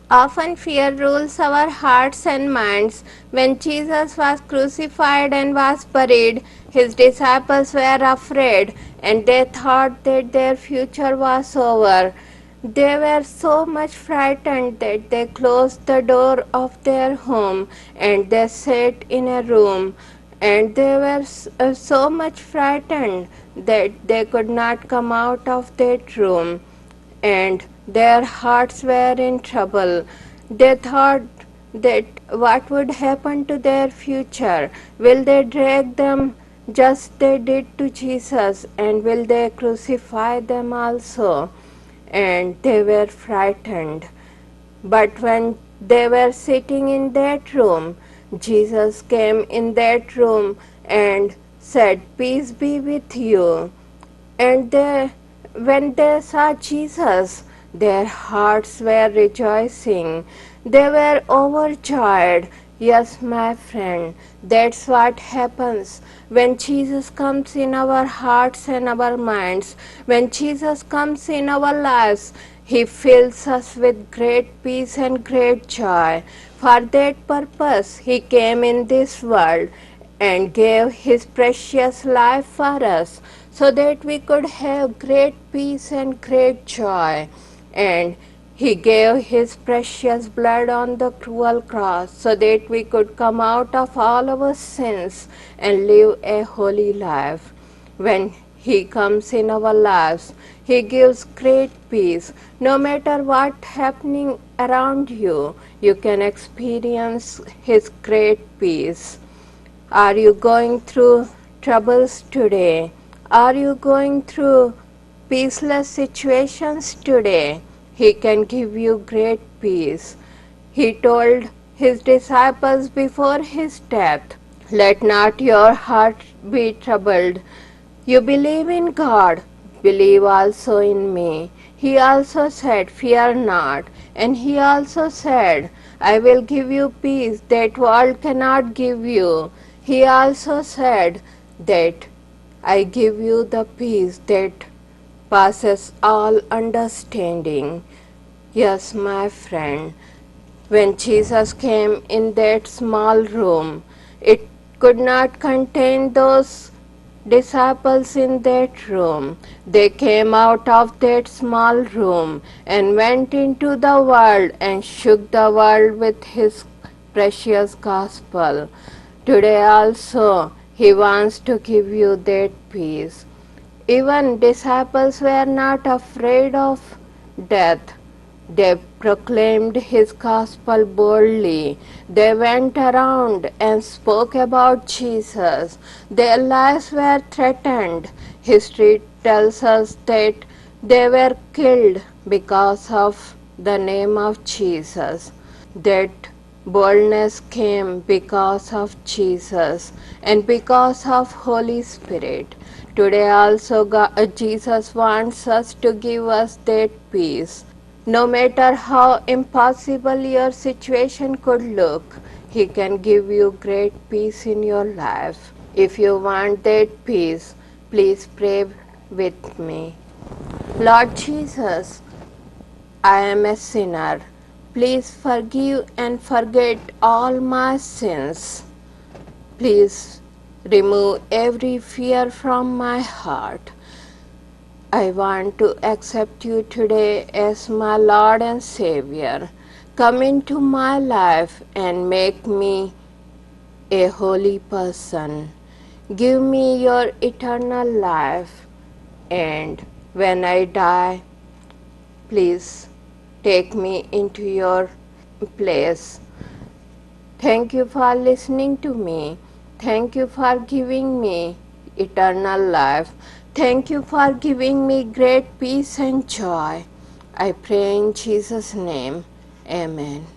Often fear rules our hearts and minds. When Jesus was crucified and was buried, his disciples were afraid and they thought that their future was over. They were so much frightened that they closed the door of their home and they sat in a room. And they were so much frightened that they could not come out of that room, and their hearts were in trouble. They thought that what would happen to their future? Will they drag them just they did to Jesus, and will they crucify them also? And they were frightened. But when they were sitting in that room, Jesus came in that room and said, "Peace be with you." And when they saw Jesus, their hearts were rejoicing. They were overjoyed. Yes, my friend, that's what happens when Jesus comes in our hearts and our minds. When Jesus comes in our lives, he fills us with great peace and great joy. For that purpose, he came in this world and gave his precious life for us so that we could have great peace and great joy. And he gave his precious blood on the cruel cross so that we could come out of all our sins and live a holy life. When he comes in our lives, he gives great peace. No matter what happening around you, you can experience his great peace. Are you going through troubles today? Are you going through peaceless situations today? He can give you great peace. He told his disciples before his death, "Let not your heart be troubled. You believe in God, believe also in me." He also said, "Fear not." And he also said, "I will give you peace that world cannot give you." He also said that I give you the peace that passes all understanding. Yes, my friend, when Jesus came in that small room, it could not contain those disciples in that room. They came out of that small room and went into the world and shook the world with his precious gospel. Today also, he wants to give you that peace. Even disciples were not afraid of death. They proclaimed his gospel boldly. They went around and spoke about Jesus. Their lives were threatened. History tells us that they were killed because of the name of Jesus. That boldness came because of Jesus and because of Holy Spirit. Today also Jesus wants us to give us that peace. No matter how impossible your situation could look, he can give you great peace in your life. If you want that peace, please pray with me. Lord Jesus, I am a sinner. Please forgive and forget all my sins. Please remove every fear from my heart. I want to accept you today as my Lord and Savior. Come into my life and make me a holy person. Give me your eternal life, and when I die, please take me into your place. Thank you for listening to me. Thank you for giving me eternal life. Thank you for giving me great peace and joy. I pray in Jesus' name. Amen.